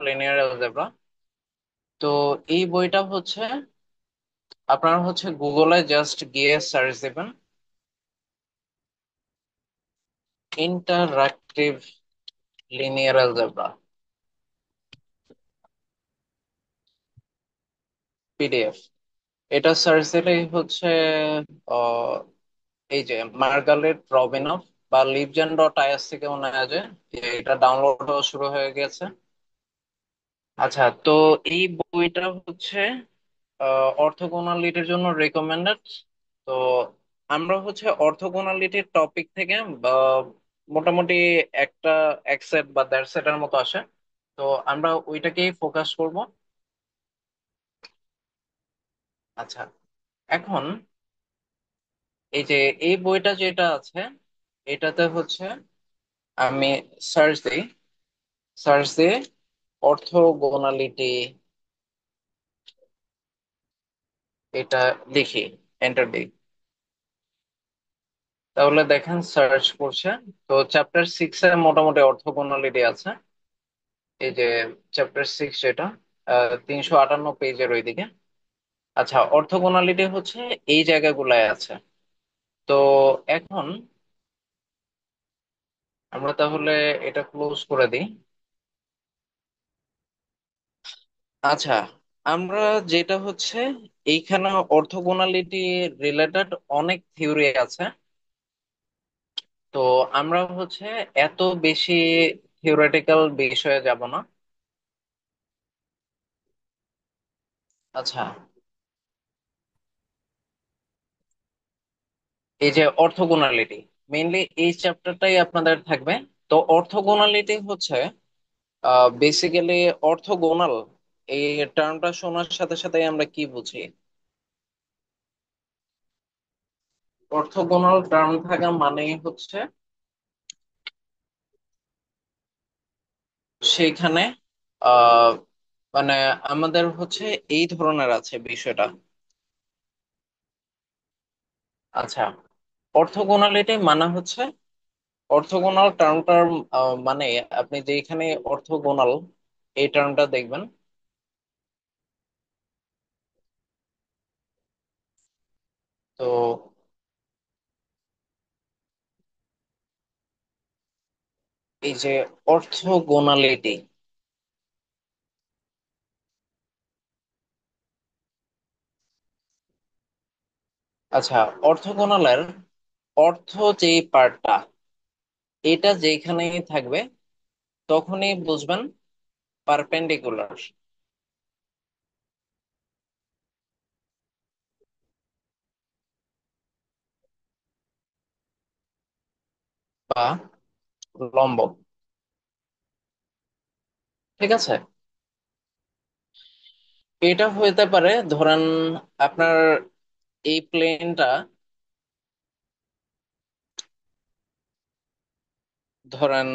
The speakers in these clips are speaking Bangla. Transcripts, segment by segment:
Linear algebra. তো এই বইটা হচ্ছে আপনারা হচ্ছে গুগলে জাস্ট গিয়ে সার্চ দিবেন ইন্টারঅ্যাক্টিভ লিনিয়ার অ্যালজেব্রা পিডিএফ। এটা সার্চ দিলেই হচ্ছে আহ, এই যে মার্গারেট রবিনফ বা লিভজেন ডট আইএস থেকে মনে হয় যে এটা ডাউনলোড হওয়া শুরু হয়ে গেছে। আচ্ছা, তো এই বইটা হচ্ছে অর্থোগোনালিটির জন্য রেকমেন্ডেড। তো আমরা হচ্ছে অর্থোগোনালিটির টপিক থেকে মোটামুটি একটা এক সেট বা দেড় সেটের মতো আসে। তো আমরা ওইটাকেই ফোকাস করব। আচ্ছা, এখন এই যে এই বইটা যেটা আছে এটাতে হচ্ছে আমি সার্চ দিই, সার্চ দিয়ে অর্থোগোনালিটি এটা লিখি, এন্টার দিই, তাহলে দেখেন সার্চ করছে। তো চ্যাপ্টার 6 এ মোটামুটি অর্থোগোনালিটি আছে। এই যে চ্যাপ্টার 6 যেটা 358 পেজের ওইদিকে। আচ্ছা, অর্থোগোনালিটি হচ্ছে এই জায়গাগুলাই আছে। তো এখন আমরা তাহলে এটা ক্লোজ করে দিই। আচ্ছা, আমরা যেটা হচ্ছে এইখানে অর্থোগোনালিটি রিলেটেড অনেক থিওরি আছে। তো আমরা হচ্ছে এত বেশি থিওরেটিক্যাল বিষয়ে যাব না। আচ্ছা, এই যে অর্থোগোনালিটি, মেইনলি এই চ্যাপ্টারটাই আপনাদের থাকবে। তো অর্থোগোনালিটি হচ্ছে বেসিক্যালি অর্থোগোনাল এই টার্মটা শোনার সাথে সাথে আমরা কি বুঝি? অর্থোগোনাল টার্ম থাকা মানেই হচ্ছে সেইখানে আহ মানে আমাদের হচ্ছে এই ধরনের আছে বিষয়টা। আচ্ছা, অর্থোগোনালিটি মানে হচ্ছে অর্থোগোনাল টার্মটার মানে আপনি যে এখানে অর্থোগোনাল এই টার্মটা দেখবেন। তো এই যে অর্থোগোনালিটি, আচ্ছা, অর্থোগোনালের অর্থ যে পার্টটা এটা যেখানেই থাকবে তখনই বুঝবেন পারপেন্ডিকুলার বা লম্ব। ঠিক আছে, এটা হইতে পারে ধরেন আপনার এই প্লেনটা, ধরেন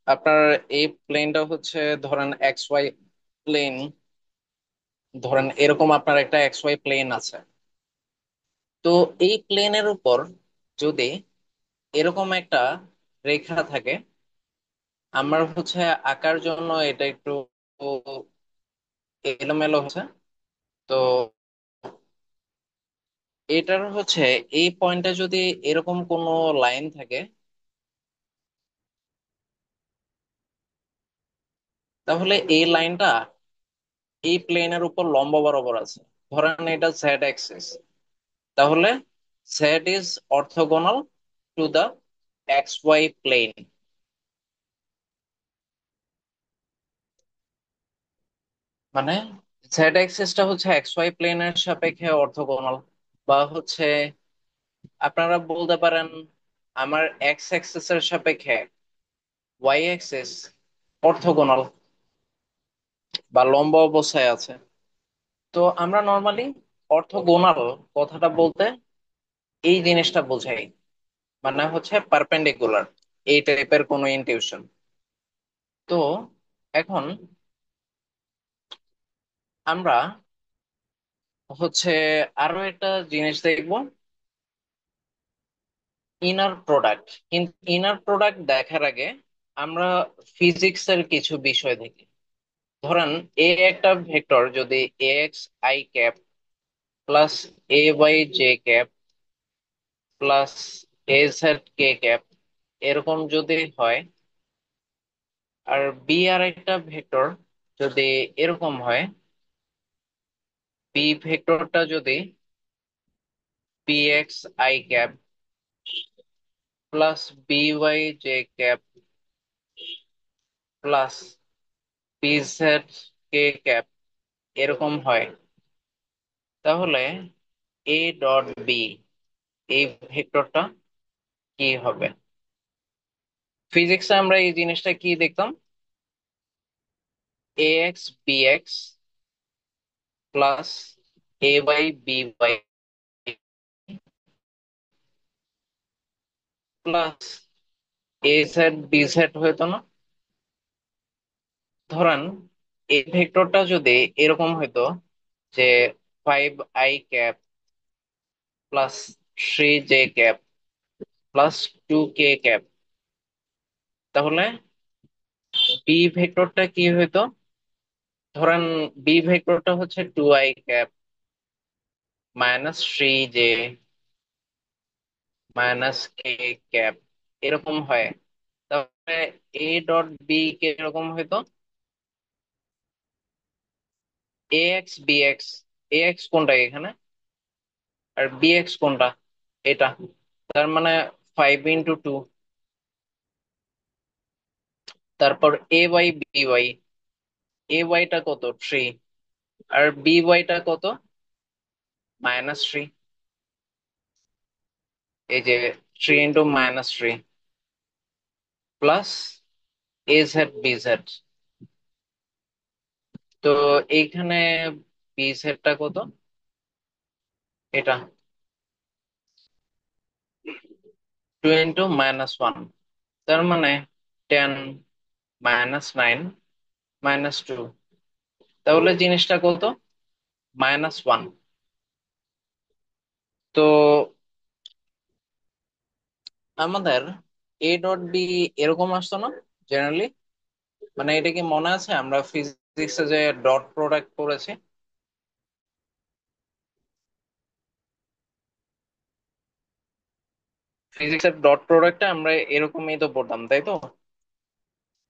আপনার এই প্লেনটা হচ্ছে ধরেন এক্স ওয়াই প্লেন। ধরেন এরকম আপনার একটা এক্স ওয়াই প্লেন আছে। তো এই প্লেনের উপর যদি এরকম একটা রেখা থাকে, আমার হচ্ছে আঁকার জন্য এটা একটু এলোমেলো হচ্ছে। তো এটার হচ্ছে এই পয়েন্টে যদি এরকম কোনো লাইন থাকে, তাহলে এই লাইনটা এই প্লেনের উপর লম্ব বরাবর আছে। ধরেন এটা জেড অ্যাক্সিস, তাহলে z is orthogonal to the x y plane. মানে জেড অ্যাক্সিসটা হচ্ছে এক্স ওয়াই প্লেনের সাপেক্ষে অর্থোগোনাল। বা হচ্ছে আপনারা বলতে পারেন আমার এক্স অ্যাক্সিস এর সাপেক্ষে ওয়াই অ্যাক্সিস অর্থোগোনাল বা লম্ব অবস্থায় আছে। তো আমরা নর্মালি অর্থোগোনাল কথাটা বলতে এই জিনিসটা বোঝাই, মানে হচ্ছে পারপেন্ডিকুলার, এই টাইপের কোনো ইনটিউশন। তো এখন আমরা হচ্ছে আরো একটা জিনিস দেখবো, ইনার প্রোডাক্ট। কিন্তু ইনার প্রোডাক্ট দেখার আগে আমরা ফিজিক্সের কিছু বিষয় দেখি। ধরেন এ একটা ভেক্টর যদি A X I cap plus A Y J cap plus A Z K cap এরকম যদি হয়, আর বি আর একটা ভেক্টর যদি এরকম হয়, বি ভেক্টরটা যদি p x I cap plus b y J cap plus p z K cap এরকম হয়, তাহলে এ ডট বি এই ভেক্টরটা কি হবে? ফিজিক্সে আমরা এই জিনিসটা কি দেখতাম, A X B X plus A Y B Y plus A Z B Z হইতো না? ধরেন এই ভেক্টরটা যদি এরকম হইতো যে 5i cap plus 3j cap plus 2k cap, তাহলে বি ভেক্টরটা কি হইতো? ধরেন বি ভেক্টরটা হচ্ছে 2i cap -3j -k cap এরকম হয়, তাহলে এ ডট বি কে এরকম হইতো এ এক্স বি এক্স, এ এক্স কোনটা এখানে আর বি এক্স কোনটা এটা, তার মানে 5 × 2, তারপর এ ওয়াই বি ওয়াই, এ ওয়াইটা কত 3 আর বি ওয়াইটা কত -3, এই যে 3 × -3 plus A Z B z, তো এইখানে বি জেডটা কত এটা 2 × -1, তার মানে 10 -9 -2, তাহলে জিনিসটা কত -1। তো আমাদের এ ডট বি এরকম আসতো না জেনারেলি? মানে এটা কি মনে আছে আমরা ফিজিক্সে যে ডট প্রোডাক্ট করেছি? ফিজিক্সের ডট প্রোডাক্টটা আমরা এরকমই তো পড়তাম, তাই তো?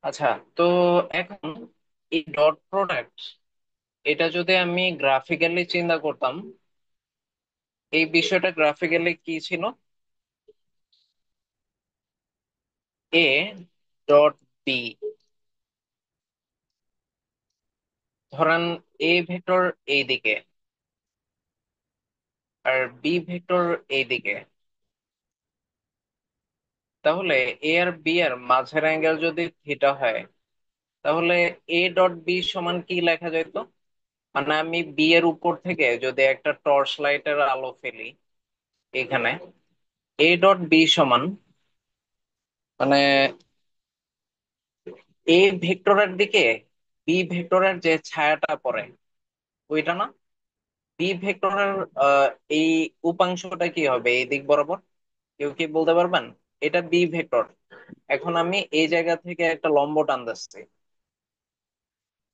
আচ্ছা, তো এখন এই ডট প্রোডাক্ট এটা যদি আমি গ্রাফিক্যালি চিন্তা করতাম, এই বিষয়টা গ্রাফিক্যালি কি ছিল, এ ডট বি, ধরেন এ ভেক্টর এইদিকে আর বি ভেক্টর এইদিকে, তাহলে এ আর বি এর মাঝের অ্যাঙ্গেল যদি থিটা হয়, তাহলে এ ডট বি সমান কি লেখা যেত? মানে আমি বি এর উপর থেকে যদি একটা টর্চ লাইটের আলো ফেলি এখানে, এ ডট বি সমান মানে এ ভেক্টরের দিকে বি ভেক্টরের যে ছায়াটা পড়ে ওইটা না? বি ভেক্টরের আহ, এই উপাংশটা কি হবে এই দিক বরাবর? কেউ কি বলতে পারবেন? এটা বি ভেক্টর, এখন আমি এই জায়গা থেকে একটা লম্ব টানতেছি,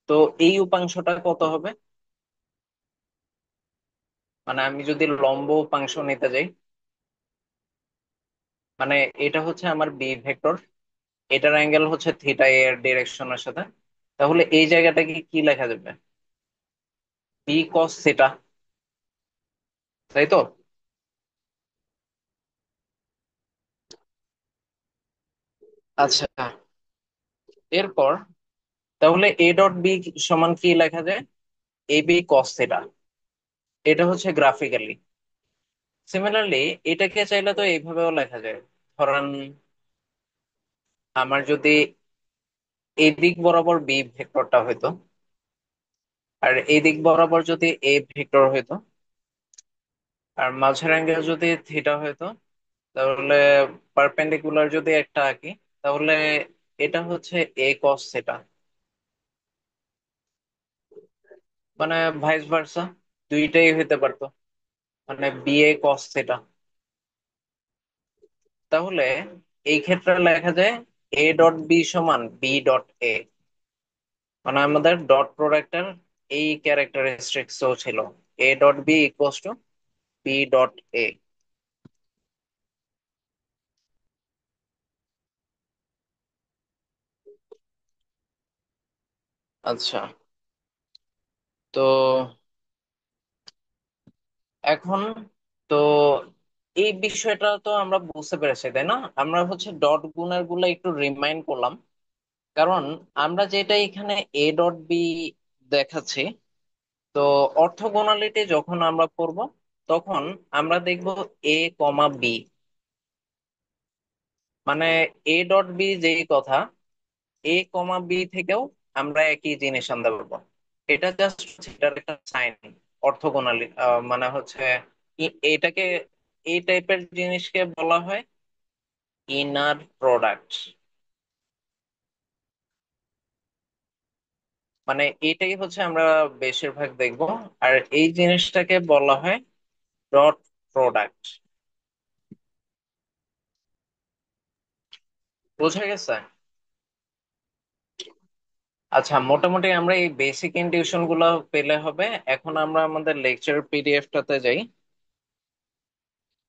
তো এই উপাংশটা কত হবে? মানে আমি যদি লম্ব উপাংশ নিতে যাই, মানে এটা হচ্ছে আমার বি ভেক্টর, এটার অ্যাঙ্গেল হচ্ছে থিটা এর ডিরেকশনের সাথে, তাহলে এই জায়গাটাকে কি লেখা যাবে? বি কস থিটা, তাই তো? আচ্ছা, এরপর তাহলে এ ডট বি সমান কি লেখা যায়? এ বি কস থিটা, এটা হচ্ছে গ্রাফিক্যালি। সিমিলারলি এটাকে চাইলে তো এইভাবেও লেখা যায়, ধরেন আমার যদি এই দিক বরাবর বি ভেক্টরটা হইতো আর এই দিক বরাবর যদি এ ভেক্টর হইতো আর মাঝের অ্যাঙ্গেল যদি থিটা হইতো, তাহলে পারপেন্ডিকুলার যদি একটা আঁকি, তাহলে এটা হচ্ছে এ কস থিটা, মানে ভাইস ভার্সা দুইটাই হইতে পারতো, মানে বি এ কস থিটা। তাহলে এই ক্ষেত্রে লেখা যায় এ ডট বি সমান বি ডট এ, মানে আমাদের ডট প্রোডাক্টের এই ক্যারেক্টারিস্টিক্সও ছিল, a dot b equals to b dot a. আচ্ছা, তো এখন তো এই বিষয়টা তো আমরা বুঝতে পেরেছি, তাই না? আমরা হচ্ছে ডট গুণের গুলো একটু রিমাইন্ড করলাম, কারণ আমরা যেটা এখানে এ ডট বি দেখাচ্ছি, তো অর্থগোনালিটি যখন আমরা পড়ব তখন আমরা দেখব এ কমা বি, মানে এ ডট বি যেই কথা, এ কমা বি থেকেও আমরা একই জিনিস আনতে পারবো। এটা জাস্ট এটার একটা সাইন, অর্থগোনালি মানে হচ্ছে এটাকে, এই টাইপের জিনিসকে বলা হয় ইনার প্রোডাক্ট। মানে এটাই হচ্ছে আমরা বেশিরভাগ দেখব, আর এই জিনিসটাকে বলা হয় ডট প্রোডাক্ট। বোঝা গেছে? আচ্ছা, মোটামুটি আমরা এই বেসিক ইনটিউশন গুলো পেলে হবে। এখন আমরা আমাদের লেকচার পিডিএফটাতে যাই।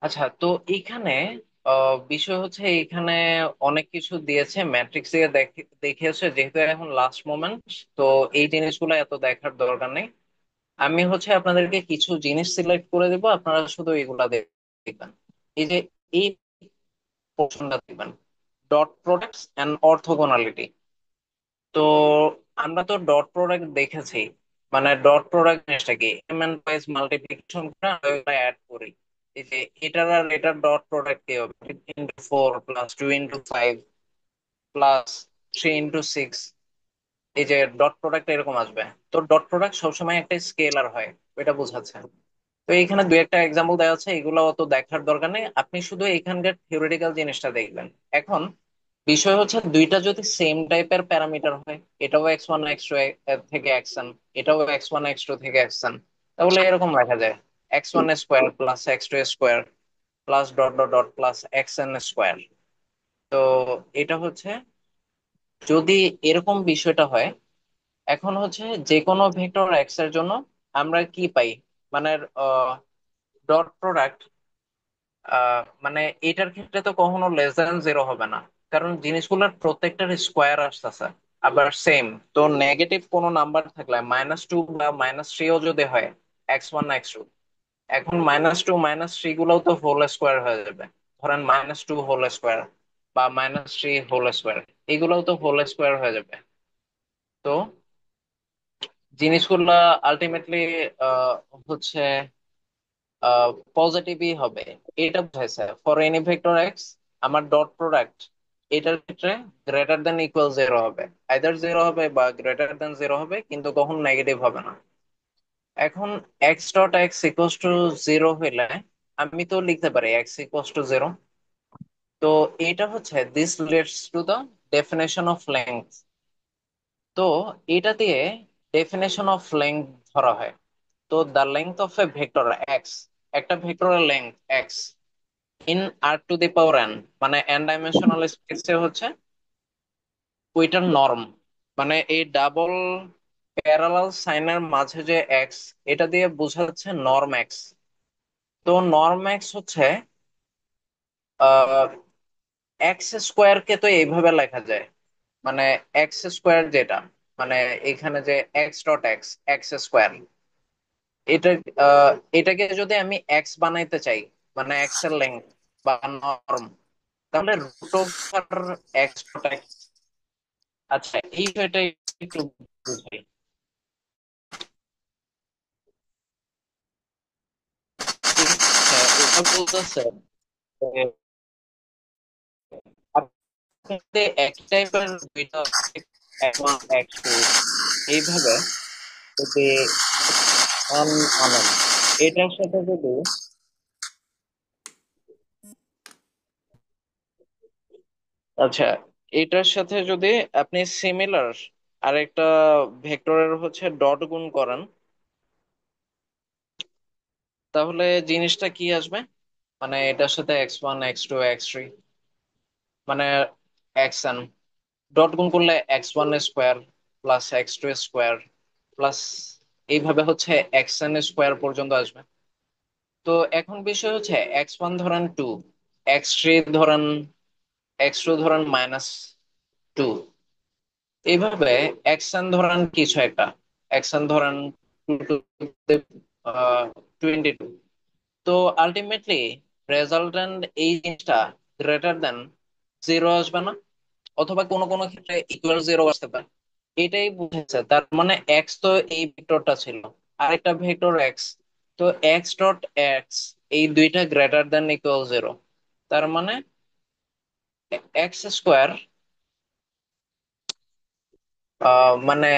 আচ্ছা, তো এইখানে বিষয় হচ্ছে এইখানে অনেক কিছু দিয়েছে, ম্যাট্রিক্স দিয়ে দেখিয়েছে, যেহেতু এখন লাস্ট মোমেন্ট, তো এই জিনিসগুলো এত দেখার দরকার নেই। আমি হচ্ছে আপনাদেরকে কিছু জিনিস সিলেক্ট করে দেবো, আপনারা শুধু এগুলা দেখবেন। এই যে এই পোর্শনটা দেখবেন, ডট প্রোডাক্টস এন্ড অর্থোগোনালিটি। তো আমরা তো ডট প্রোডাক্ট দেখেছি, মানে ডট প্রোডাক্ট জিনিসটা কি, এম এন ওয়াইজ মাল্টিপ্লিকেশন করে আমরা ওগুলা অ্যাড করি। এই যে এটার আর এটার ডট প্রোডাক্ট কি হবে, 2 × 4 + 2 × 5 + 3 × 6, এই যে ডট প্রোডাক্ট এরকম আসবে। তো ডট প্রোডাক্ট সবসময় একটা স্কেলার হয়, এটা বোঝাচ্ছে। তো এইখানে দুই একটা এক্সাম্পল দেওয়া আছে, এগুলো অত দেখার দরকার নেই, আপনি শুধু এখানকার থিওরিটিক্যাল জিনিসটা দেখবেন। এখন বিষয় হচ্ছে দুইটা যদি সেম টাইপের প্যারামিটার হয়, এটাও x1 x2 থেকে xn, এটাও x1 x2 থেকে xn, তাহলে এরকম লেখা যায় x1² + x2² plus dot dot dot plus xn²। তো এটা হচ্ছে যদি এরকম বিষয়টা হয়, এখন হচ্ছে যে কোনো ভেক্টর এক্স এর জন্য আমরা কি পাই, মানে ডট প্রোডাক্ট, মানে এটার ক্ষেত্রে তো কখনো লেস দ্যান 0 হবে না, কারণ জিনিসগুলোর প্রত্যেকটার স্কোয়ার আসতেছে। আবার সেম, তো নেগেটিভ কোনো নাম্বার থাকলে -2 বা -3ও যদি হয়, x1 x2, এখন -2 -3 গুলোও তো হোল স্কোয়ার হয়ে যাবে। ধরেন -2 হোল স্কোয়ার বা -3 হোল স্কোয়ার, এগুলোও তো হোল স্কোয়ার হয়ে যাবে। তো জিনিসগুলা আলটিমেটলি হচ্ছে পজিটিভই হবে, এটা বুঝাইছে। ফর এনি ভেক্টর এক্স, আমার ডট প্রোডাক্ট এটার ক্ষেত্রে >= 0 হবে, আইদার 0 হবে বা >= 0 হবে, কিন্তু কখন নেগেটিভ হবে না। এখন x.x = 0 হইলে আমি তো লিখতে পারি x = 0। তো এটা হচ্ছে this relates to the definition of length. তো এটা দিয়ে ডেফিনেশন অফ লেংথ ধরা হয়। তো the length of A vector x, একটা ভেক্টরের লেংথ এক্স ইন r⁴n, মানে n ডাইমেনশনাল স্পেসে হচ্ছে ওইটার নর্ম, মানে এই ডাবল প্যারালাল সাইনের মাঝে যে এক্স, এটা দিয়ে বোঝাচ্ছে নর্ম এক্স। তো নর্ম এক্স হচ্ছে x² কে তো এইভাবে লেখা যায়, মানে x² যেটা, মানে এখানে যে x.x x², এটা এটাকে যদি আমি এক্স বানাইতে চাই, মানে এক্স এর লেংথ বা নর্ম, তাহলে √x.x। আচ্ছা, এই বিষয়টা একটু বুঝাই। হ্যাঁ, ওটা বলতেছে যে আপনি যদি একই টাইপের দুইটা x1 x2 এইভাবে যদি আনেন, এটার সাথে যদি, আচ্ছা, এটার সাথে যদি আপনি সিমিলার আরেকটা ভেক্টরের হচ্ছে ডট গুণ করেন, তাহলে জিনিসটা কি আসবে, মানে এটার সাথে x1 x2 x3, মানে xn, ডট গুণ করলে x1² plus x2 square plus এইভাবে হচ্ছে xn স্কোয়ার পর্যন্ত আসবে। তো এখন বিষয় হচ্ছে x1 ধরেন 2, x3 ধরেন, x2 ধরেন -2, এইভাবে xn ধরেন কিছু একটা, xn ধরেন 22। তো আলটিমেটলি রেজাল্টেন্ট এই জিনিসটা গ্রেটার দেন 0 আসবে না, অথবা কোনো কোনো ক্ষেত্রে ইকুয়াল 0 আসতে পারে। এটাই বুঝেছে, তার মানে এক্স তো এই ভেক্টরটা ছিল, আরেকটা ভেক্টর এক্স। তো এক্স ডট এক্স এই দুইটা গ্রেটার দেন ইকুয়াল 0। তার মানে x স্কোয়ার, মানে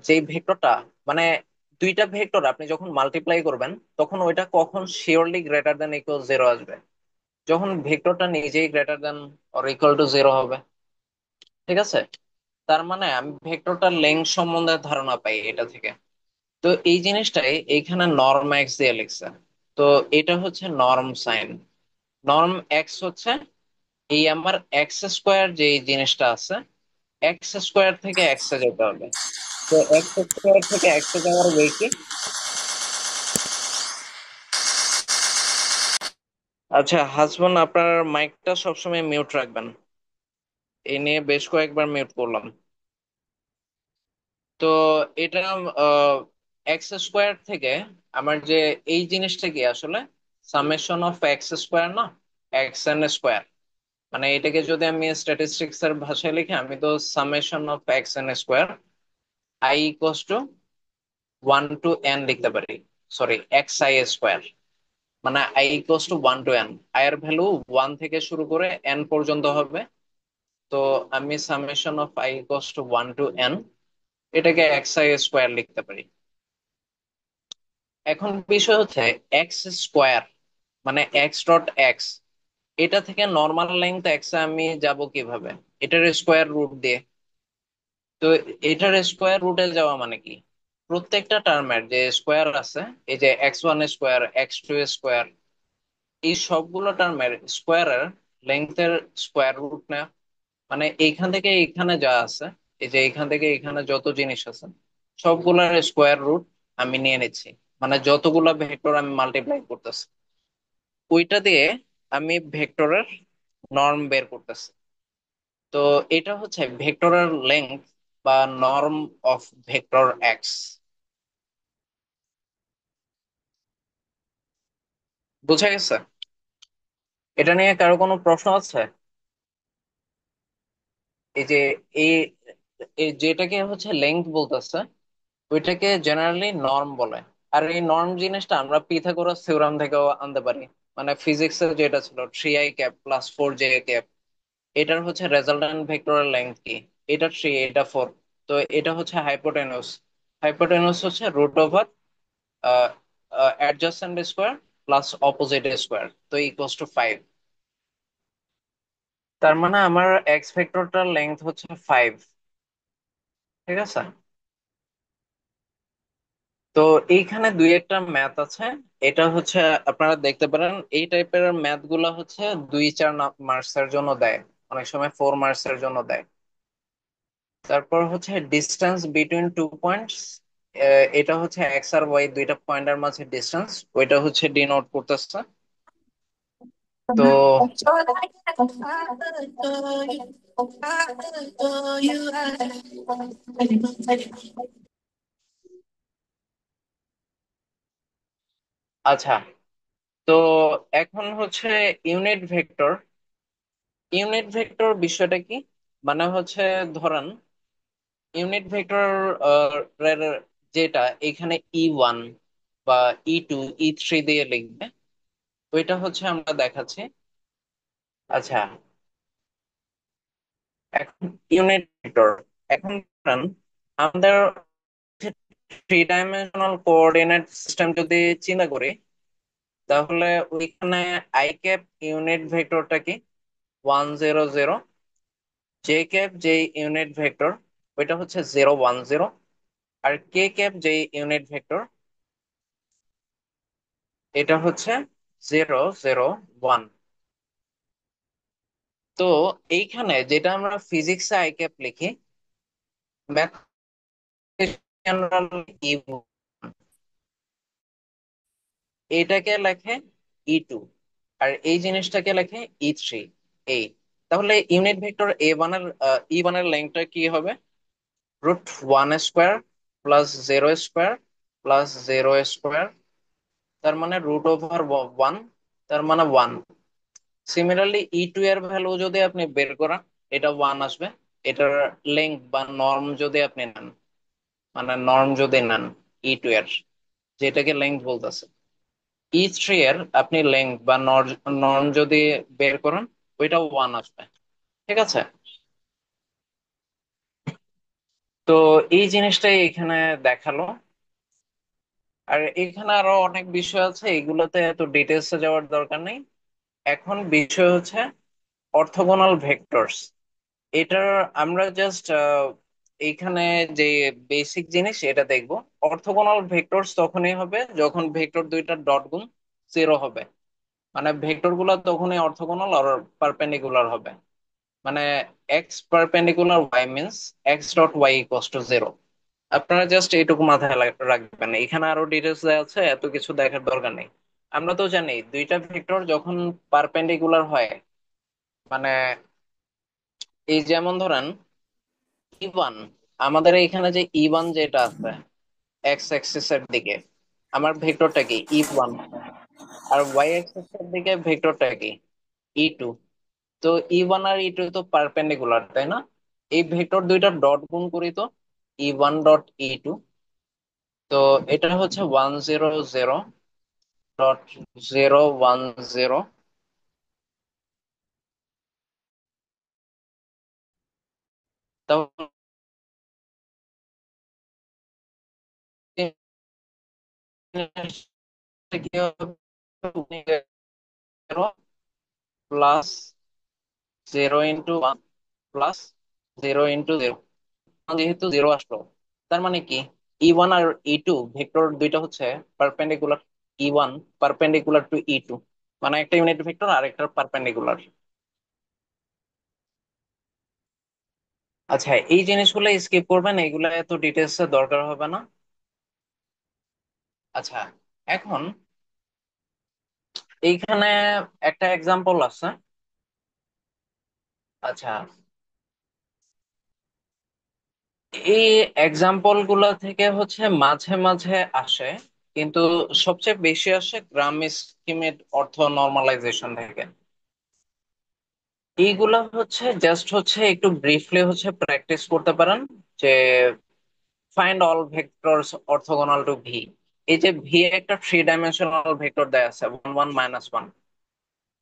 যেই ভেক্টরটা, মানে দুইটা ভেক্টর আপনি যখন মাল্টিপ্লাই করবেন তখন ওইটা কখন শিওরলি গ্রেটার দেন ইকুয়াল 0 আসবে, যখন ভেক্টরটা নিজেই greater than or equal to 0 হবে। ঠিক আছে, তার মানে আমি ভেক্টরটার লেংথ সম্বন্ধে ধারণা পাই এটা থেকে। তো এই জিনিসটাই এইখানে নর্ম এক্স দিয়ে লিখছে। তো এটা হচ্ছে নর্ম সাইন। নর্ম এক্স হচ্ছে এই আমার x স্কোয়ার যে এই জিনিসটা আছে, x স্কোয়ার থেকে এক্স এ যেতে হবে। তো x স্কোয়ার থেকে এক্স এ যাওয়ার ওয়ে কি? আচ্ছা হাসবেন্ড, আপনার মাইকটা সবসময় মিউট রাখবেন। এই নিয়ে বেশ কয়েকবার মিউট করলাম। তো এটা x স্কোয়ার থেকে আমার যে এই জিনিসটা কি আসলে সামেশন অফ x স্কোয়ার না, xn স্কোয়ার। মানে এটাকে যদি আমি স্ট্যাটিস্টিক্স এর ভাষায় লিখি, আমি তো summation of xn square i equals to 1 to n লিখতে পারি। সরি, xi স্কোয়ার, মানে i equals to 1 to n। i এর ভ্যালু 1 থেকে শুরু করে n পর্যন্ত হবে। তো আমি summation of i equals to 1 to n এটাকে xi স্কোয়ার লিখতে পারি। এখন বিষয় হচ্ছে x স্কোয়ার মানে x ডট এক্স, এটা থেকে নর্মাল লেন্থ এক্স আমি যাব কিভাবে? এটার স্কোয়ার রুট দিয়ে। তো এটার স্কোয়ার রুটে যাওয়া মানে কি, প্রত্যেকটা টার্মের যে স্কোয়ার আছে, এই যে x1 স্কোয়ার, x2 স্কোয়ার, এই সবগুলো টার্মের স্কোয়ারের লেন্থের স্কোয়ার রুট না। মানে এইখান থেকে এইখানে যা আছে, এই যে এইখান থেকে এখানে যত জিনিস আছে সবগুলোর স্কোয়ার রুট আমি নিয়ে নিচ্ছি। মানে যতগুলা ভেক্টর আমি মাল্টিপ্লাই করতেছি ওইটা দিয়ে আমি ভেক্টরের নর্ম বের করতেছি। তো এটা হচ্ছে ভেক্টরের লেন্থ বা নর্ম অফ ভেক্টর এক্স। বুঝা গেছে? এটা নিয়ে কারো কোনো প্রশ্ন আছে? এই যে এই এই যেটাকে হচ্ছে লেন্থ বলতেছে ওইটাকে জেনারেলি নর্ম বলে। আর এই নর্ম জিনিসটা আমরা পিথাগোরাস থিওরাম থেকেও আনতে পারি। মানে ফিজিক্সের যেটা ছিল 3i cap plus 4j cap, এটার হচ্ছে রেজাল্টেন্ট ভেক্টরের লেন্থ কি, এটা 3, এটা 4। তো এটা হচ্ছে হাইপোটেনুস। হাইপোটেনুস হচ্ছে root over adjacent square plus opposite square, তো ইকুয়ালস টু 5। তার মানে আমার এক্স ভেক্টরটার লেন্থ হচ্ছে 5। ঠিক আছে, তো এইখানে দুই একটা ম্যাথ আছে। এটা হচ্ছে আপনারা দেখতে পারেন, এই টাইপের ম্যাথ গুলা হচ্ছে 2-4 মার্কস এর জন্য দেয়, অনেক সময় 4 মার্কস এর জন্য দেয়। তারপর হচ্ছে ডিস্টেন্স বিটুইন 2 পয়েন্টস, এটা হচ্ছে এক্স আর ওয়াই দুইটা পয়েন্টের মাঝে ডিস্টেন্স, ওইটা হচ্ছে ডিনোট করতেছে। তো আচ্ছা, তো এখন হচ্ছে ইউনিট ভেক্টর। ইউনিট ভেক্টর বিষয়টা কি, মানে হচ্ছে ধরেন ইউনিট ভেক্টর যেটা এখানে ই1 বা ই2 ই3 দিয়ে লিখবে, ওইটা হচ্ছে আমরা দেখাচ্ছি। আচ্ছা, এখন ইউনিট ভেক্টর, এখন ধরেন আমাদের 3 ডাইমেনশনাল কোঅর্ডিনেট সিস্টেম যদি চিন্তা করি, তাহলে ওইখানে আই ক্যাপ ইউনিট ভেক্টরটা কি 1 0 0, জে ক্যাপ যে ইউনিট ভেক্টর ওইটা হচ্ছে 0 1 0, আর কে ক্যাপ যে ইউনিট ভেক্টর এটা হচ্ছে 0 0 1। তো এইখানে যেটা আমরা ফিজিক্সে আই ক্যাপ লিখি, ই, এটাকে লেখে E2, আর এই জিনিসটাকে লেখে E3। এই, তাহলে ইউনিট ভেক্টর E1 এর লেংথটা কি হবে? √1 square plus 0 square plus 0 square, তার মানে √ওভার 1, তার মানে 1। সিমিলারলি E2 এর ভ্যালু যদি আপনি বের করান, এটা 1 আসবে। এটার লেংথ বা নর্ম যদি আপনি নেন, মানে নর্ম যদি নেন E2 এর, যেটাকে লেংথ বলতেছে, E3 এর আপনি লেংথ বা নর্ম যদি বের করেন, ওইটা 1 আসবে। ঠিক আছে? তো এই জিনিসটাই এখানে দেখালো। আর এখানে আরো অনেক বিষয় আছে, এগুলোতে এত ডিটেলসে যাওয়ার দরকার নেই। এখন বিষয় হচ্ছে অর্থোগোনাল ভেক্টরস। এটার আমরা জাস্ট এইখানে যে বেসিক জিনিস এটা দেখব। অর্থোগোনাল ভেক্টরস তখনই হবে যখন ভেক্টর দুইটার ডট গুণ 0 হবে, মানে ভেক্টর গুলো তখনই অর্থোগোনাল আর পারপেন্ডিকুলার হবে। মানে x perpendicular Y means x.y = 0। আপনারা জাস্ট এইটুকু মাথায় রাখবেন, এখানে আরো ডিটেলস দেওয়া আছে, এত কিছু দেখার দরকার নেই। আমরা তো জানি দুইটা ভেক্টর যখন পারপেন্ডিকুলার হয়, মানে এই যেমন ধরেন E1, আমাদের এখানে যে E1 যেটা আছে এক্স অ্যাক্সিস এর দিকে, আমার ভেক্টরটা কি E1, আর ওয়াই অ্যাক্সিস এর দিকে ভেক্টরটা কি E2। তো E1 আর E2 তো পারপেন্ডিকুলার, তাই না? এই ভেক্টর দুইটা ডট গুণ করি তো, E1 ডট E2। তো এটা হচ্ছে 100.010। তাহলে কি হবে? 0 প্লাস 0 × 1 প্লাস 0 × 0, যেহেতু 0 আসলো, তার মানে কি E1 আর E2 ভেক্টর দুইটা হচ্ছে perpendicular. E1 perpendicular to E2, মানে একটা ইউনিট ভেক্টর আর একটা পারপেন্ডিকুলার। আচ্ছা, এই জিনিসগুলো স্কিপ করবেন, এগুলো এত ডিটেলস দরকার হবে না। আচ্ছা, এখন এইখানে একটা এক্সাম্পল আছে। আচ্ছা, এই এক্সাম্পল গুলা থেকে হচ্ছে মাঝে মাঝে আসে, কিন্তু সবচেয়ে বেশি আসে গ্রাম স্কিমের অর্থ নর্মালাইজেশন থেকে। এইগুলা হচ্ছে জাস্ট হচ্ছে একটু ব্রিফলি হচ্ছে প্র্যাকটিস করতে পারেন, যে find all vectors orthogonal to v. এই যে ভি একটা 3 ডাইমেনশনাল ভেক্টর দেয়া আছে 1 1 - 1।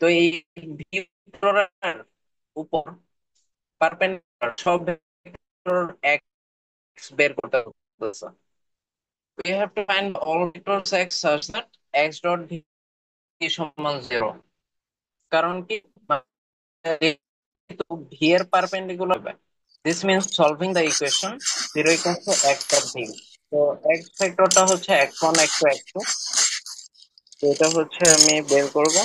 তো এই ভি ভেক্টরের উপর পারপেন্ডিকুলার সব ভেক্টর এক্স বের করতে হচ্ছে। We have to find all vectors x such that x.v সমান 0। কারণ কি, যেহেতু ভি এর perpendicular, this means solving the equation 0 = x.v। তো এক্স ভেক্টরটা হচ্ছে x1 x2 x2। তো এটা হচ্ছে আমি বের করব।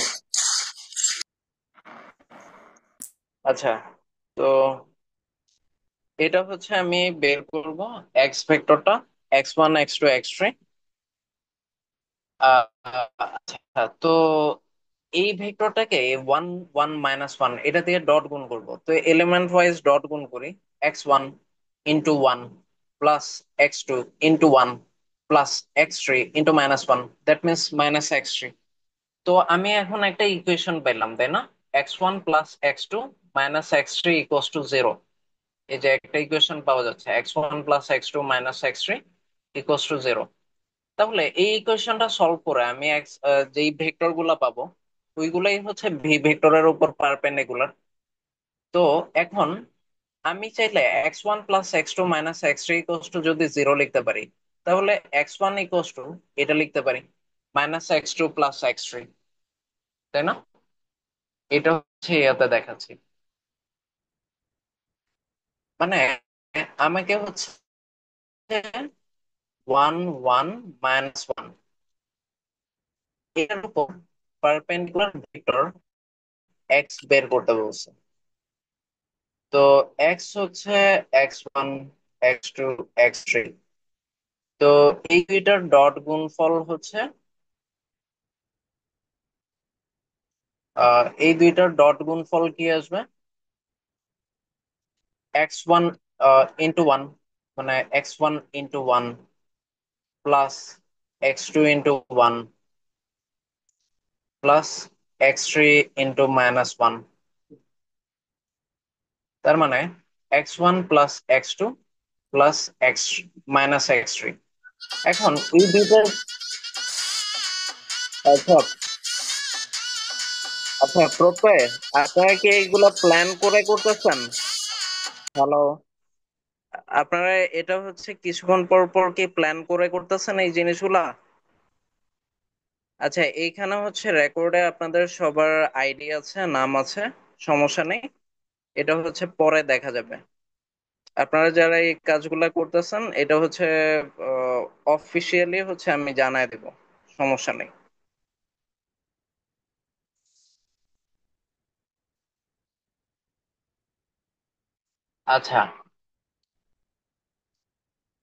আচ্ছা, তো এটা হচ্ছে আমি বের করব এক্স ভেক্টরটা x1 x2 x3। আচ্ছা, তো এই ভেক্টরটাকে 1 1 - 1 এটা দিয়ে ডট গুণ করব, তো এলিমেন্ট ওয়াইজ ডট গুণ করি। x1 × 1 plus x2 × 1 plus x3 × -1, that means -x3। তো আমি এখন একটা ইকুয়েশন পেলাম, তাই না? x1 + x2 - x3 = 0। এই যে একটা ইকুয়েশন পাওয়া যাচ্ছে, x1 + x2 - x3 = 0। তাহলে এই ইকুয়েশনটা সলভ করে আমি যেই ভেক্টর গুলা পাবো, ওইগুলাই হচ্ছে ভি ভেক্টরের উপর পারপেন্ডিকুলার। তো এখন আমি চাইলে x1 + x2 - x3 যদি 0 লিখতে পারি, তাহলে x1 এটা লিখতে পারি -x2 + x3, তাই না? এটা হচ্ছে ইয়াতে দেখাচ্ছি, মানে আমাকে হচ্ছে 1 1 - 1 এর উপর পারপেন্ডিকুলার ভেক্টর এক্স বের করতে বলছে। তো এক্স হচ্ছে x1 x2 x3। তো এই দুইটার ডট গুণফল হচ্ছে এই দুইটার ডট গুণফল কি আসবে? x1 ইন্টু ওয়ান, মানে x1 into 1 plus x2 into 1 plus x3 into -1। তার মানে x1 plus x2 plus x -x3। এখন এই দুইটার, আচ্ছা আচ্ছা প্রত্যয়, আপনারা কি এইগুলা প্ল্যান করে করতেছেন? হ্যালো, আপনারা এটা হচ্ছে কিছুক্ষণ পর পর কি প্ল্যান করে করতেছেন এই জিনিসগুলা? আচ্ছা, এইখানে হচ্ছে রেকর্ডে আপনাদের সবার আইডি আছে, নাম আছে, সমস্যা নেই। এটা হচ্ছে পরে দেখা যাবে। আপনারা যারা এই কাজগুলা করতেছেন এটা হচ্ছে অফিসিয়ালি হচ্ছে আমি জানাই দেব, সমস্যা নেই। আচ্ছা,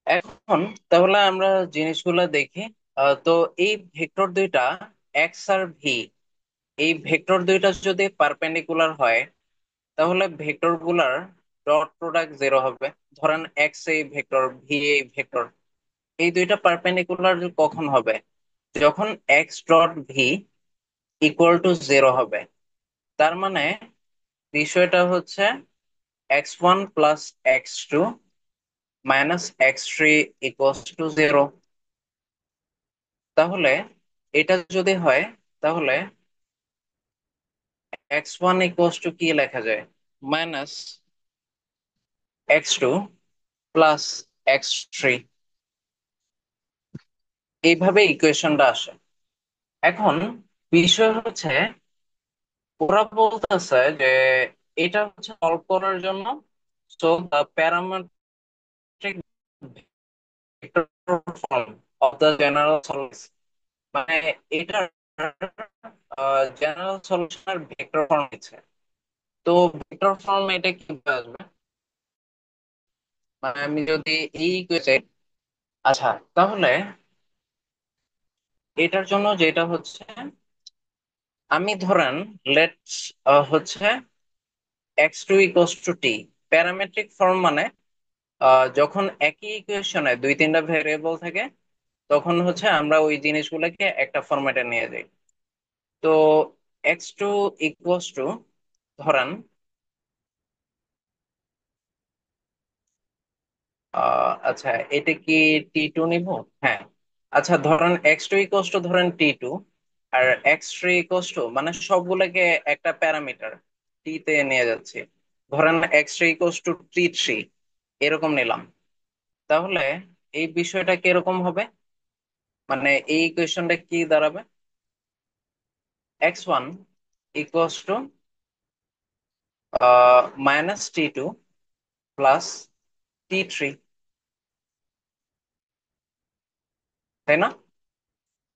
এখন তাহলে আমরা জিনিসগুলা দেখি। তো এই ভেক্টর দুইটা এক্স আর ভি, এই ভেক্টর দুইটা যদি পারপেন্ডিকুলার হয় তাহলে ভেক্টর গুলার ডট প্রোডাক্ট জিরো হবে। ধরেন এক্স এই ভেক্টর, ভি এই ভেক্টর, এই দুইটা পারপেন্ডিকুলার কখন হবে? যখন x dot V equal to zero হবে। তার মানে বিষয়টা হচ্ছে x1 plus x2 minus x3 equals two zero. তাহলে এটা যদি হয় তাহলে x1 ইকুয়ালস টু কি লেখা যায়? মাইনাস x2 প্লাস x3, এইভাবে ইকুয়েশনটা আসে। এখন বিষয় হচ্ছে ওরা বলতেছে যে এটা হচ্ছে সলভ করার জন্য, so the parametric vector form of the general solution, মানে এটার জেনারেল সলিউশনের ভেক্টর ফর্ম আছে। তো ভেক্টর ফর্ম এটা কি আসবে? মানে আমি যদি এই ইকুয়েশন, আচ্ছা তাহলে এটার জন্য যেটা হচ্ছে, আমি ধরেন লেটস হচ্ছে x2 equals to T, parametric form মানে যখন একই ইকুয়েশনে দুই তিনটা ভেরিয়েবল থাকে তখন হচ্ছে আমরা ওই জিনিসগুলোকে একটা ফরম্যাটে নিয়ে যাই। তো x2 ইকুয়ালস টু, ধরেন আচ্ছা এটা কি টি টু নিব? হ্যাঁ। আচ্ছা ধরেন x2 ইকুয়ালস টু ধরেন টি টু, আর x3 ইকুয়ালস টু মানে সবগুলোকে একটা প্যারামিটার টি তে নিয়ে যাচ্ছি। ধরেন x3 ইকুয়ালস টু টি3, এরকম নিলাম। তাহলে এই বিষয়টা কিরকম হবে? মানে এই ইকুয়েশনটা কি দাঁড়াবে? x1 equals to -T two plus টি3, তাই না?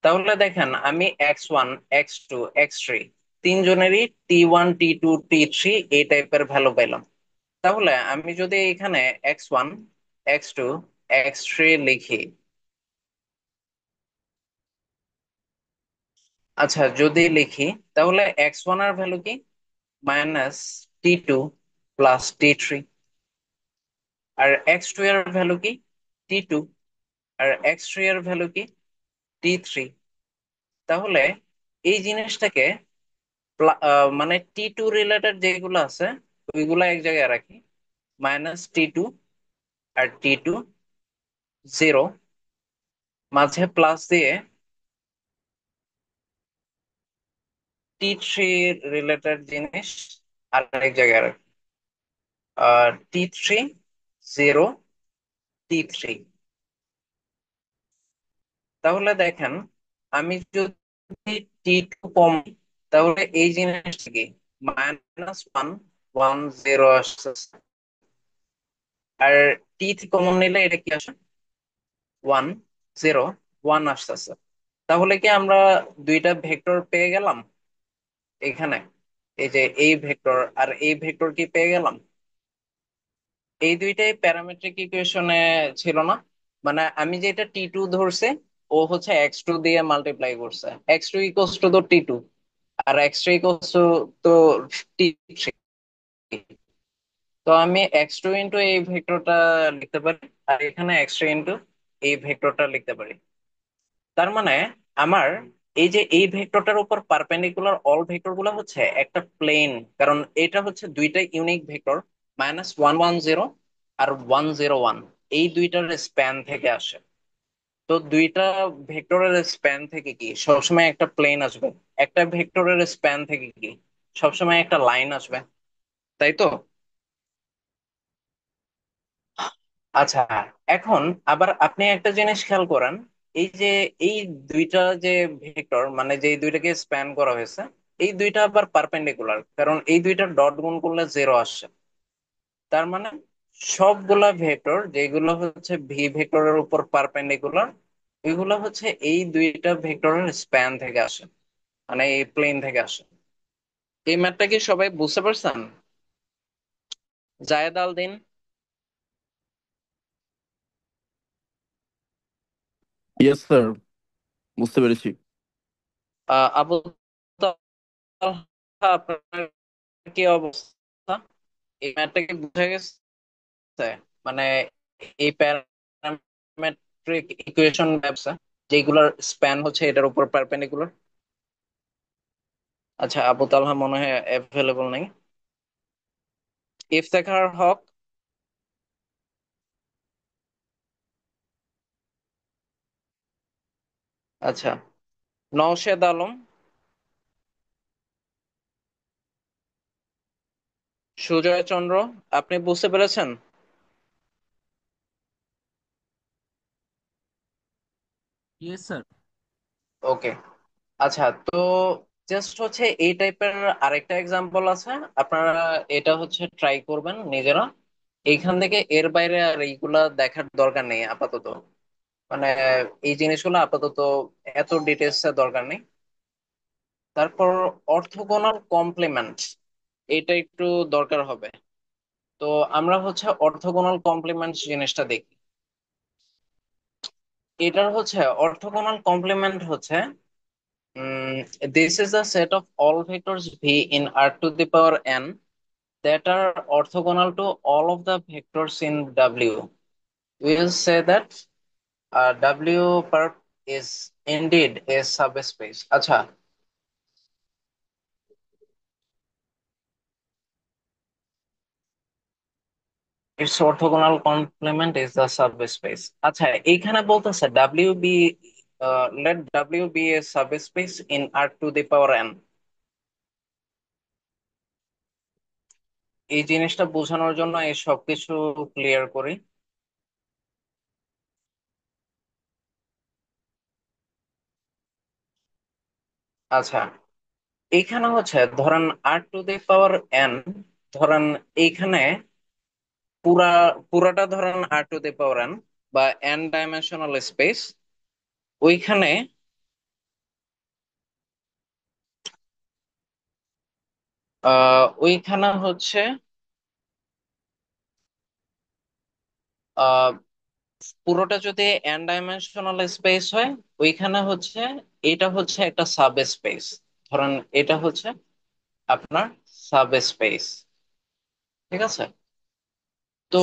তাহলে দেখেন আমি x1 x2 x3 তিনজনেরই টি1 টি2 টি3 এই টাইপের ভ্যালু পেলাম। তাহলে আমি যদি এখানে x1 x2 x3 লিখি, আচ্ছা যদি লিখি তাহলে x1 এর ভ্যালু কি? -টি2 প্লাস টি3। আর x2 এর ভ্যালু কি? টি2। আর x3 এর ভ্যালু কি? টি3। তাহলে এই জিনিসটাকে মানে টি টু রিলেটেড যেগুলো আছে ওইগুলো এক জায়গায় রাখি, -টি টু আর টি2 0, মাঝে প্লাস দিয়ে টি3 রিলেটেড জিনিস আর এক জায়গায় রাখি, টি3 0 টি3। তাহলে দেখেন আমি যদি টি2 কম, তাহলে এই জিনিসটা কি? -1 1 0 আসছে। আর টি3 কমন নিলে এটা কি আসে? 1 0 1 আসতেছে। তাহলে কি আমরা দুইটা ভেক্টর পেয়ে গেলাম এখানে? এই যে এই ভেক্টর আর এই ভেক্টর কি পেয়ে গেলাম? এই দুইটাই প্যারামেট্রিক ইকুয়েশনে ছিল না? মানে আমি যেটা টি টু ধরছে, ও হচ্ছে এক্স টু দিয়ে মাল্টিপ্লাই করছে, এক্স টু ইকোয়াস টু তো টি2, আর এক্স থ্রি ইকোয়াস টু তো টি3। তো আমি এক্স টু ইন্টু এই ভেক্টরটা লিখতে পারি, আর এখানে এক্স থ্রি ইন্টু এই ভেক্টরটা লিখতে পারি। তার মানে আমার এই যে এই ভেক্টরটার উপর পারপেন্ডিকুলার অল ভেক্টর গুলো হচ্ছে একটা প্লেন, কারণ এটা হচ্ছে দুইটা ইউনিক ভেক্টর, -1 1 0 আর 1 0 1, এই দুইটার স্প্যান থেকে আসে। তো দুইটা ভেক্টরের স্প্যান থেকে কি সবসময় একটা প্লেন আসবে, একটা ভেক্টরের স্প্যান থেকে কি সবসময় একটা লাইন আসবে, তাই তো? আচ্ছা, এখন আবার আপনি একটা জিনিস খেয়াল করেন, এই যে এই দুইটা যে ভেক্টর, মানে যে দুইটাকে স্প্যান করা হয়েছে, এই দুইটা আবার পারপেন্ডিকুলার, কারণ এই দুইটা ডট গুণ করলে 0 আসছে। তার মানে সবগুলা ভেক্টর যেগুলো হচ্ছে ভি ভেক্টরের উপর পারপেন্ডিকুলার, ওইগুলো হচ্ছে এই দুইটা ভেক্টরের স্প্যান থেকে আসে, মানে এই প্লেন থেকে আসে। এই ম্যাথটা কি সবাই বুঝতে পারছেন? জায়েদ আল দিন। ইয়েস স্যার, বুঝতে পেরেছি। আবু তালহা, আপনার কি অবস্থা? এই ম্যাথটা কি বুঝা গেছে? মানে এই প্যারামেট্রিক ইকুয়েশন ব্যবসা যেগুলোর স্প্যান হচ্ছে এটার উপর পারপেন্ডিকুলার। আচ্ছা, আবু তালহা মনে হয় অ্যাভেলেবল নেই। ইফতেখার হক। আচ্ছা, নওশেদ আলম। সুজয় চন্দ্র, আপনি বুঝতে পেরেছেন? Yes sir. ওকে। আচ্ছা, তো জাস্ট হচ্ছে এই টাইপের আরেকটা এক্সাম্পল আছে, আপনারা এটা হচ্ছে ট্রাই করবেন নিজেরা। এইখান থেকে এর বাইরে আর এইগুলা দেখার দরকার নেই আপাতত, মানে এই জিনিসগুলো আপাতত এত ডিটেলস দরকার নেই। তারপর অর্থগোনাল কমপ্লিমেন্ট, এটা একটু দরকার হবে। তো আমরা হচ্ছে অর্থগোনাল কমপ্লিমেন্ট জিনিসটা দেখি। এটার হচ্ছে অর্থগোনাল কমপ্লিমেন্ট হচ্ছে, this is a set of all vectors v in r to the power n that are orthogonal to all of the vectors in W. We will say that W perp is indeed a subspace. আচ্ছা, its orthogonal complement is the subspace. আচ্ছা, এইখানে বলতেছে let W be a subspace in R to the power n। এই জিনিসটা বোঝানোর জন্য এই সবকিছু ক্লিয়ার করি। আচ্ছা, এইখানে হচ্ছে ধরেন আর টু দি পাওয়ার এন, ধরেন এইখানে পুরা পুরাটা ধরেন আর টু দি পাওয়ার এন বা এন ডাইমেনশনাল স্পেস। ওইখানে ওইখানে হচ্ছে আহ পুরোটা যদি এন ডাইমেনশনাল স্পেস হয়, ওইখানে হচ্ছে এটা হচ্ছে একটা সাব স্পেস। ধরেন এটা হচ্ছে আপনার সাব স্পেস, ঠিক আছে? তো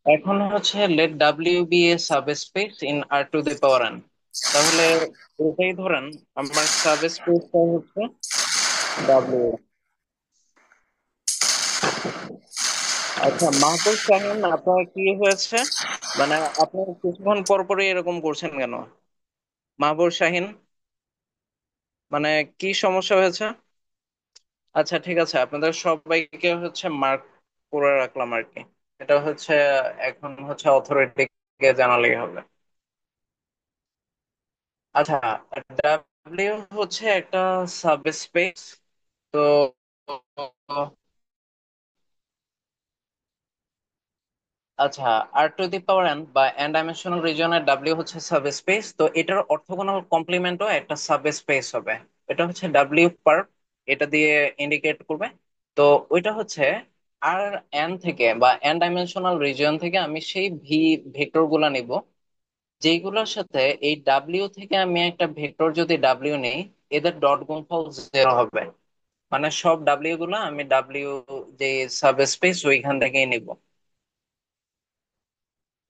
এখন হচ্ছে লেট ডাব্লিউ be a subspace in r to the power n. তাহলে এটাই ধরেন আমার সাব স্পেসটা হচ্ছে ডাব্লিউ। আচ্ছা, মাহবুব শাহিন, আপনার কি হয়েছে? মানে আপনি কিছুক্ষণ পর পরই এরকম করছেন কেন? মাহবুব শাহিন, মানে কি সমস্যা হয়েছে? আচ্ছা, ঠিক আছে, আপনাদের সবাইকে হচ্ছে মার্ক করে রাখলাম আর কি। এটা হচ্ছে এখন হচ্ছে অথরিটিকে জানালেই হবে। আচ্ছা, ডাব্লিউ হচ্ছে একটা সাবস্পেস। তো আচ্ছা, আর টু দি পাওয়ার এন বা এন ডাইমেনশনাল রিজিয়নের ডাব্লিউ হচ্ছে সাবস্পেস, তো এটার অর্থগোনাল কমপ্লিমেন্টও একটা সাবস্পেস হবে। এটা হচ্ছে ডাব্লিউ পার, এটা দিয়ে ইন্ডিকেট করবে। তো ওইটা হচ্ছে আর এন থেকে বা এন ডাইমেনশনাল রিজিয়ন থেকে আমি সেই ভি ভেক্টর গুলা নিব, যেগুলোর সাথে এই ডাব্লিউ থেকে আমি একটা ভেক্টর যদি ডাব্লিউ নেই, এদের ডট গুণফল জিরো হবে। মানে সব ডাব্লিউ গুলো আমি ডাব্লিউ যে সাবস্পেস ওইখান থেকেই নিব।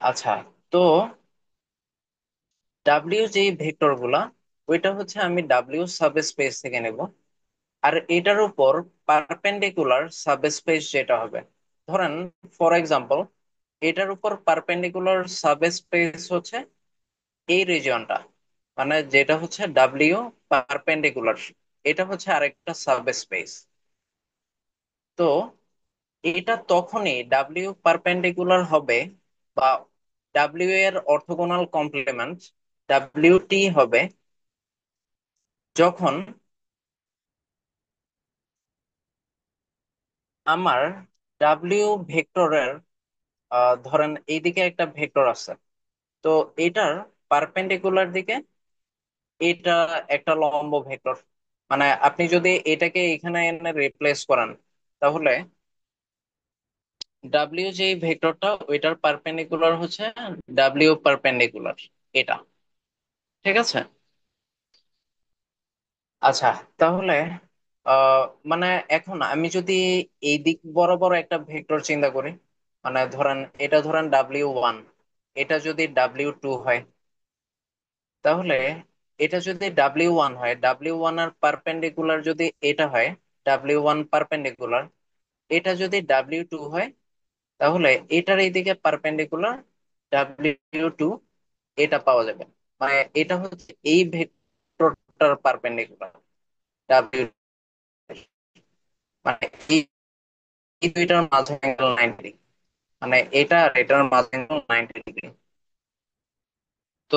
আচ্ছা, তো ডাব্লিউ যে ভেক্টর গুলা, ওইটা হচ্ছে আমি ডাব্লিউ সাবস্পেস থেকে নেব। আর এটার উপর পারপেন্ডিকুলার সাবস্পেস যেটা হবে, ধরেন ফর এক্সাম্পল এটার উপর পারপেন্ডিকুলার সাবস্পেস হচ্ছে এই রিজিয়নটা, মানে যেটা হচ্ছে ডাব্লিউ পারপেন্ডিকুলার, এটা হচ্ছে আরেকটা সাবস্পেস। তো এটা তখনই ডাব্লিউ পারপেন্ডিকুলার হবে, বা ডাব্লিউ এর অর্থোগোনাল কমপ্লিমেন্ট ডাব্লিউ টি হবে, যখন আমার ডাব্লিউ ভেক্টরের ধরেন এইদিকে একটা ভেক্টর আছে, তো এটার পারপেন্ডিকুলার দিকে এটা একটা লম্ব ভেক্টর। মানে আপনি যদি এটাকে এখানে এনে রিপ্লেস করেন, তাহলে ডাব্লিউ যে ভেক্টরটা ওইটার পারপেন্ডিকুলার হচ্ছে ডাব্লিউ পারপেন্ডিকুলার এটা। ঠিক আছে। আচ্ছা, তাহলে আহ মানে এখন আমি যদি এই দিক বরাবর একটা ভেক্টর চিন্তা করি, মানে ধরেন এটা ধরেন ডাব্লিউ ওয়ান, এটা যদি ডাব্লিউ টু হয়, তাহলে এটা যদি ডাব্লিউ ওয়ান হয়, ডাব্লিউ ওয়ান আর পারপেন্ডিকুলার যদি এটা হয় ডাব্লিউ ওয়ান পারপেন্ডিকুলার, এটা যদি ডাব্লিউ টু হয়, তাহলে এটার এইদিকে পারপেন্ডিকুলার ডাব্লিউ টু এটা পাওয়া যাবে। মানে এটা হচ্ছে এই ভেক্টরটার পারপেন্ডিকুলার ডাব্লিউ, মানে এই এই দুইটার মাঝে অ্যাঙ্গেল 90 ডিগ্রি, মানে এটা আর এটার মাঝে অ্যাঙ্গেল 90 ডিগ্রি। তো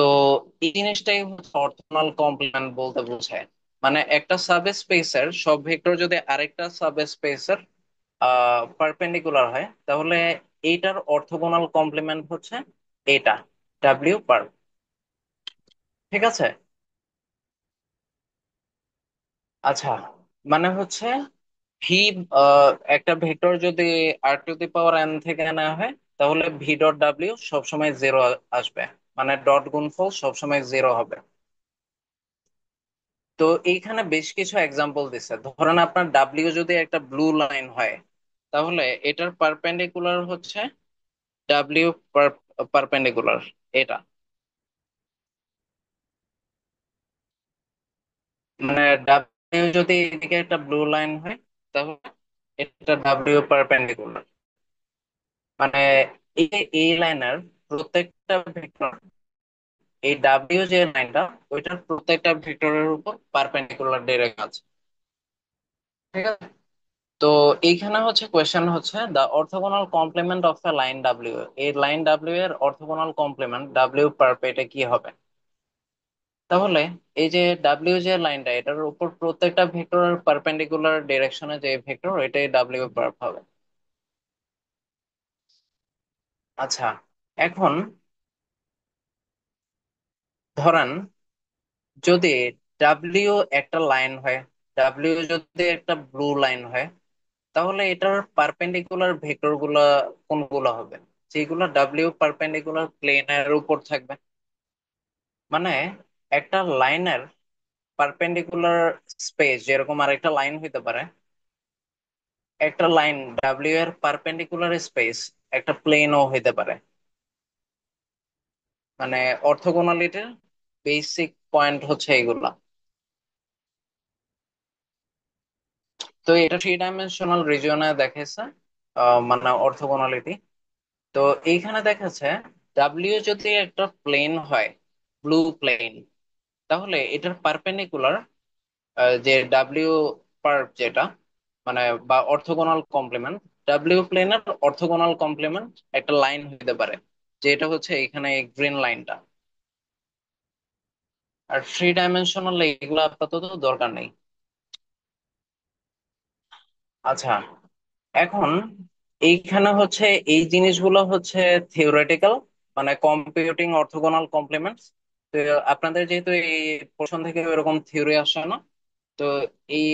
এই জিনিসটাই হচ্ছে অর্থোগোনাল কমপ্লিমেন্ট বলতে বোঝায়। মানে একটা সাবস্পেসের সব ভেক্টর যদি আরেকটা সাবস্পেসের পারপেন্ডিকুলার হয়, তাহলে এইটার অর্থোগোনাল কমপ্লিমেন্ট হচ্ছে এটা ডাব্লিউ পার। ঠিক আছে। আচ্ছা, মানে হচ্ছে ভি, একটা ভেক্টর যদি আর টু দি পাওয়ার এন থেকে নেওয়া হয়, তাহলে ভি ডট ডাব্লিউ সবসময় জিরো আসবে, মানে ডট গুণফল সবসময় জিরো হবে। তো এইখানে বেশ কিছু এক্সাম্পল দিচ্ছে, ধরেন আপনার ডাব্লিউ যদি একটা ব্লু লাইন হয়, তাহলে এটার পারপেন্ডিকুলার হচ্ছে ডাব্লিউ পারপেন্ডিকুলার এটা। মানে ডাব্লিউ যদি এদিকে একটা ব্লু লাইন হয়, তাহলে এটা ডাব্লিউ পারপেন্ডিকুলার। মানে এই এই লাইনের প্রত্যেকটা ভেক্টর, এই ডাব্লিউ যে লাইনটা, ওইটার প্রত্যেকটা ভেক্টরের উপর পারপেন্ডিকুলার ডাইরেক্ট আছে। ঠিক আছে। তো এইখানে হচ্ছে কোয়েশ্চেন হচ্ছে the orthogonal complement of a line W, এই লাইন ডাব্লিউ এর অর্থোগোনাল কমপ্লিমেন্ট ডাব্লিউ পার্প এটা কি হবে। তাহলে এই যে ডাব্লিউ যে লাইনটা, এটার উপর প্রত্যেকটা ভেক্টরের পারপেন্ডিকুলার ডিরেকশনে যে ভেক্টর, এটাই ডাব্লিউ পার্প হবে। আচ্ছা, এখন ধরেন যদি ডাব্লিউ একটা লাইন হয়, ডাব্লিউ যদি একটা ব্লু লাইন হয়, তাহলে এটার পারপেন্ডিকুলার ভেক্টর গুলা কোনগুলো হবে, যেগুলো ডাব্লিউ পারপেন্ডিকুলার প্লেনের উপর থাকবে। মানে একটা লাইনের পারপেন্ডিকুলার স্পেস যেরকম আরেকটা লাইন হইতে পারে, একটা লাইন ডাব্লিউ এর পারপেন্ডিকুলার স্পেস একটা প্লেনও হইতে পারে। মানে অর্থোগোনালিটির বেসিক পয়েন্ট হচ্ছে এগুলা। তো এটা থ্রি ডাইমেনশনাল রিজিয়নে দেখাইছে মানে অর্থোগোনালিটি। তো এইখানে দেখাচ্ছে ডাব্লিউ যদি একটা প্লেন হয়, ব্লু প্লেন, তাহলে এটার পারপেন্ডিকুলার যে ডাব্লিউ পার্প যেটা, মানে বা অর্থোগোনাল কমপ্লিমেন্ট, ডাব্লিউ প্লেনের অর্থোগোনাল কমপ্লিমেন্ট একটা লাইন হইতে পারে, যেটা হচ্ছে এখানে গ্রিন লাইনটা। আর থ্রি ডাইমেনশনাল এগুলো আপাতত দরকার নেই। আচ্ছা, এখন এইখানে হচ্ছে এই জিনিসগুলো হচ্ছে থিওরেটিক্যাল, মানে কম্পিউটিং অর্থোগোনাল কমপ্লিমেন্টস। তো আপনাদের যেহেতু এই পোর্শন থেকে এরকম থিওরি আসে না, তো এই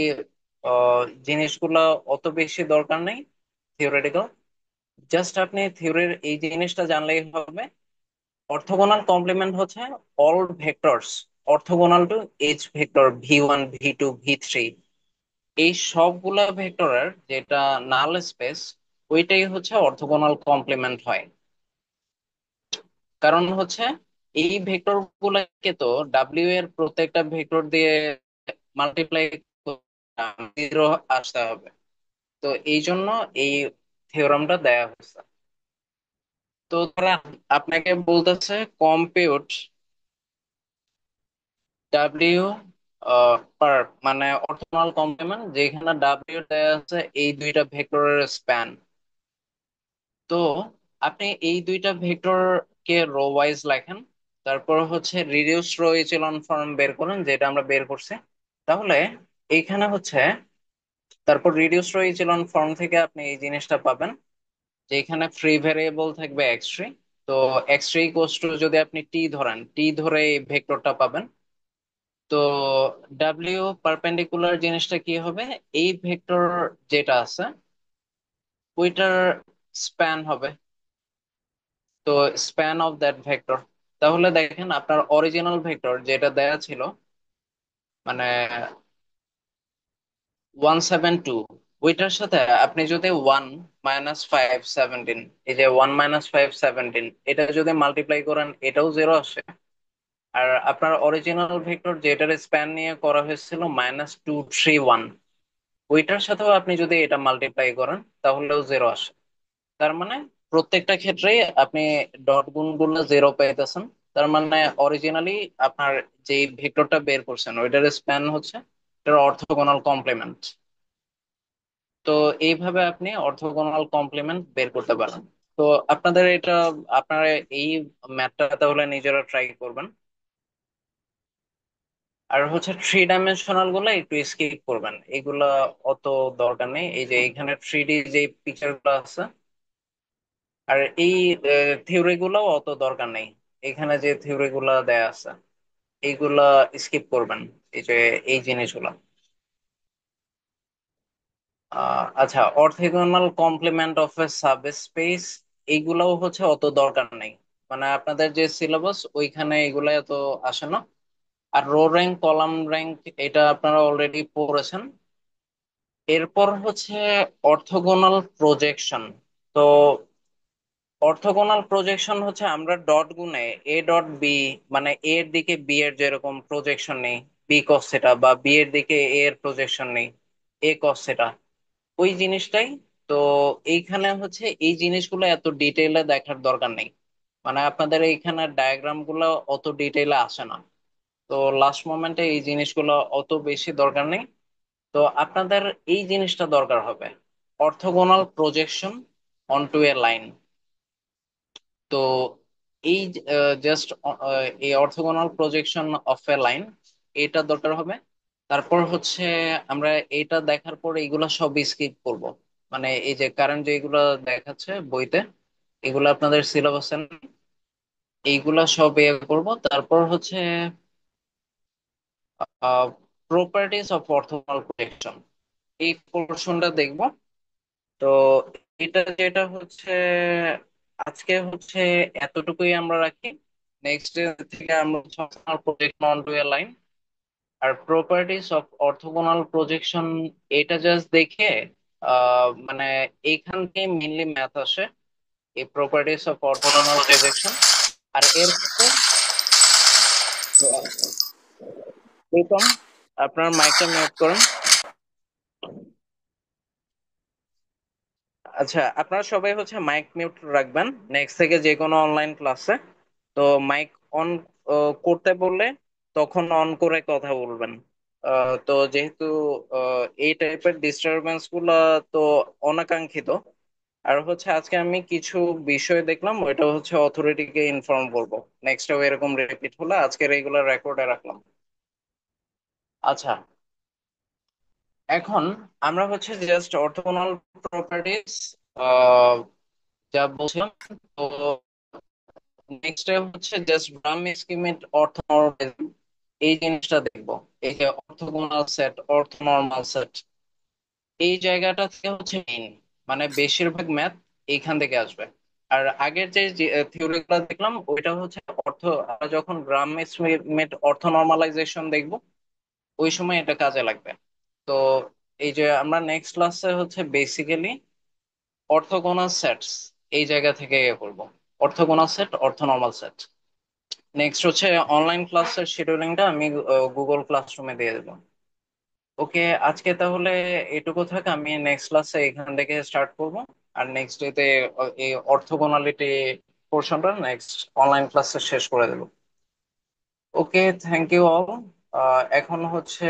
জিনিসগুলো অত বেশি দরকার নেই, থিওরেটিক্যাল। জাস্ট আপনি থিওরির এই জিনিসটা জানলেই হবে অর্থগোনাল কমপ্লিমেন্ট হচ্ছে all vectors orthogonal to h vector v1 v2 v3, এই সবগুলা ভেক্টরের যেটা নাল স্পেস ওইটাই হচ্ছে অর্থগোনাল কমপ্লিমেন্ট হয়। কারণ হচ্ছে এই ভেক্টর গুলাকে তো ডাব্লিউ এর প্রত্যেকটা ভেক্টর দিয়ে মাল্টিপ্লাই জিরো আসতে হবে। তো এই জন্য এই থিওরামটা দেয়া হয়েছে। তো ধরেন আপনাকে বলতেছে কম্পিউট ডাব্লিউ পার, মানে অর্থগোনাল কমপ্লিমেন্ট যেখানে ডাব্লিউ দেয়া আছে এই দুইটা ভেক্টরের স্প্যান। তো আপনি এই দুইটা ভেক্টর কে রো ওয়াইজ লেখেন, তারপর হচ্ছে রিডিউস রো এচেলন ফর্ম বের করেন যেটা আমরা বের করছি। তাহলে এইখানে হচ্ছে তারপর রিডিউস রো এচেলন ফর্ম থেকে আপনি এই জিনিসটা পাবেন যে এখানে ফ্রি ভেরিয়েবল থাকবে এক্স থ্রি। তো এক্স থ্রি ইকুয়ালস টু যদি আপনি টি ধরেন, টি ধরে এই ভেক্টরটা পাবেন। তো ডাব্লিউ পারপেন্ডিকুলার জিনিসটা কি হবে, এই ভেক্টর যেটা আছে ওইটার স্প্যান হবে। তো স্প্যান অফ দ্যাট ভেক্টর, তাহলে দেখেন আপনার অরিজিনাল ভেক্টর যেটা দেয়া ছিল, মানে 172, ওইটার সাথে আপনি যদি 1 - 5 17, এই যে 1 - 5 17 এটা যদি মাল্টিপ্লাই করেন এটাও জিরো আসে। আর আপনার অরিজিনাল ভেক্টর যেটার স্প্যান নিয়ে করা হয়েছিল -2 3 1, ওইটার সাথেও আপনি যদি এটা মাল্টিপ্লাই করেন তাহলেও জিরো আসে। তার মানে প্রত্যেকটা ক্ষেত্রেই আপনি ডট গুণগুলো জিরো পাইতেছেন। তার মানে অরিজিনালি আপনার যে ভেক্টরটা বের করছেন ওইটার স্প্যান হচ্ছে এটার অর্থগোনাল কমপ্লিমেন্ট। তো এইভাবে আপনি অর্থগোনাল কমপ্লিমেন্ট বের করতে পারেন। তো আপনাদের এটা, আপনারা এই ম্যাথটা তাহলে নিজেরা ট্রাই করবেন। আর হচ্ছে থ্রি ডাইমেনশনাল গুলো একটু স্কিপ করবেন, এগুলা অত দরকার নেই। এই যে এখানে থ্রি ডি যে পিকচার গুলো আছে, আর এই থিওরি গুলো অত দরকার নেই। এখানে যে থিওরি গুলা দেয়া আছে এইগুলা স্কিপ করবেন, এই যে এই জিনিসগুলা। আচ্ছা, orthogonal complement of a subspace, এইগুলাও হচ্ছে অত দরকার নেই। মানে আপনাদের যে সিলেবাস ওইখানে এগুলা এত আসে না। আর রো র্যাঙ্ক কলাম র্যাঙ্ক এটা আপনারা অলরেডি পড়েছেন। এরপর হচ্ছে অর্থোগোনাল প্রজেকশন। তো অর্থোগোনাল প্রজেকশন হচ্ছে আমরা ডট গুণে এ ডট বি, মানে এ এর দিকে বি এর যেরকম প্রজেকশন নেই বি কস সেটা, বা বি এর দিকে এ এর প্রজেকশন নেই এ কস সেটা, ওই জিনিসটাই। তো এইখানে হচ্ছে এই জিনিসগুলো এত ডিটেইলে দেখার দরকার নেই। মানে আপনাদের এইখানে ডায়াগ্রাম গুলো অত ডিটেইলে আসে না। তো লাস্ট মোমেন্টে এই জিনিসগুলো অত বেশি দরকার নেই। তো আপনাদের এই জিনিসটা দরকার হবে, অর্থোগোনাল প্রজেকশন অনটু এ লাইন। তো এই জাস্ট এই orthogonal projection of a line এটা দরকার হবে। তারপর হচ্ছে আমরা এটা দেখার পর এইগুলা সব স্কিপ করব। মানে এই যে কারেন্ট যেগুলো দেখাচ্ছে বইতে এগুলো আপনাদের সিলেবাসে এইগুলা সব ইয়ে করব। তারপর হচ্ছে প্রপার্টিজ অফ অর্থোগোনাল প্রজেকশন, এই পোর্শনটা দেখব। তো এটা যেটা হচ্ছে আজকে হচ্ছে এতটুকুই আমরা রাখি। নেক্সট ডে থেকে আমরা projection onto a line আর প্রপার্টিজ অফ অর্থোগোনাল প্রজেকশন এটা জাস্ট দেখে মানে এইখান থেকে মেইনলি ম্যাথ আসে, এই প্রপার্টিজ অফ অর্থোগোনাল প্রজেকশন। আর এরপরে প্রথম আপনার মাইকটা মিউট করেন। আচ্ছা, আপনারা সবাই হচ্ছে মাইক মিউট রাখবেন নেক্সট থেকে যে কোনো অনলাইন ক্লাসে। তো মাইক অন করতে বললে তখন অন করে কথা বলবেন। তো যেহেতু এই টাইপের ডিস্টারবেন্স গুলা তো অনাকাঙ্ক্ষিত। আর হচ্ছে আজকে আমি কিছু বিষয় দেখলাম ওইটা হচ্ছে অথরিটিকে ইনফর্ম করব। নেক্সট এরকম রিপিট হলে আজকে রেগুলার রেকর্ডে রাখলাম। আচ্ছা, এখন আমরা হচ্ছে জাস্ট অর্থোগোনাল প্রপার্টিজ যা বলছিলাম। তো নেক্সট হচ্ছে জাস্ট ব্রাম এস্টিমেট অর্থোনর্মালিজম, এই জিনিসটা দেখবো। এই যে অর্থোগোনাল সেট অর্থোনর্মাল সেট, এই জায়গাটা থেকে হচ্ছে মেইন, মানে বেশিরভাগ ম্যাথ এইখান থেকে আসবে। আর আগের যে থিওরিগুলো দেখলাম ওইটা হচ্ছে অর্থ, আমরা যখন গ্রাম এস্টিমেট অর্থ নর্মালাইজেশন দেখবো ওই সময় এটা কাজে লাগবে। তো এই যে আমরা নেক্সট ক্লাসে হচ্ছে বেসিক্যালি অর্থগোনাল সেটস এই জায়গা থেকে ইয়ে করবো, অর্থগোনাল সেট, অর্থ নর্মাল সেট। নেক্সট হচ্ছে অনলাইন ক্লাসের শিডিউলিংটা আমি গুগল ক্লাসরুমে দিয়ে দেবো। ওকে, আজকে তাহলে এটুকু থাক, আমি নেক্সট ক্লাসে এখান থেকে স্টার্ট করব। আর নেক্সট ডেতে এই অর্থগোনালিটি পোর্শনটা নেক্সট অনলাইন ক্লাসে শেষ করে দেবো। ওকে, থ্যাংক ইউ অল। এখন হচ্ছে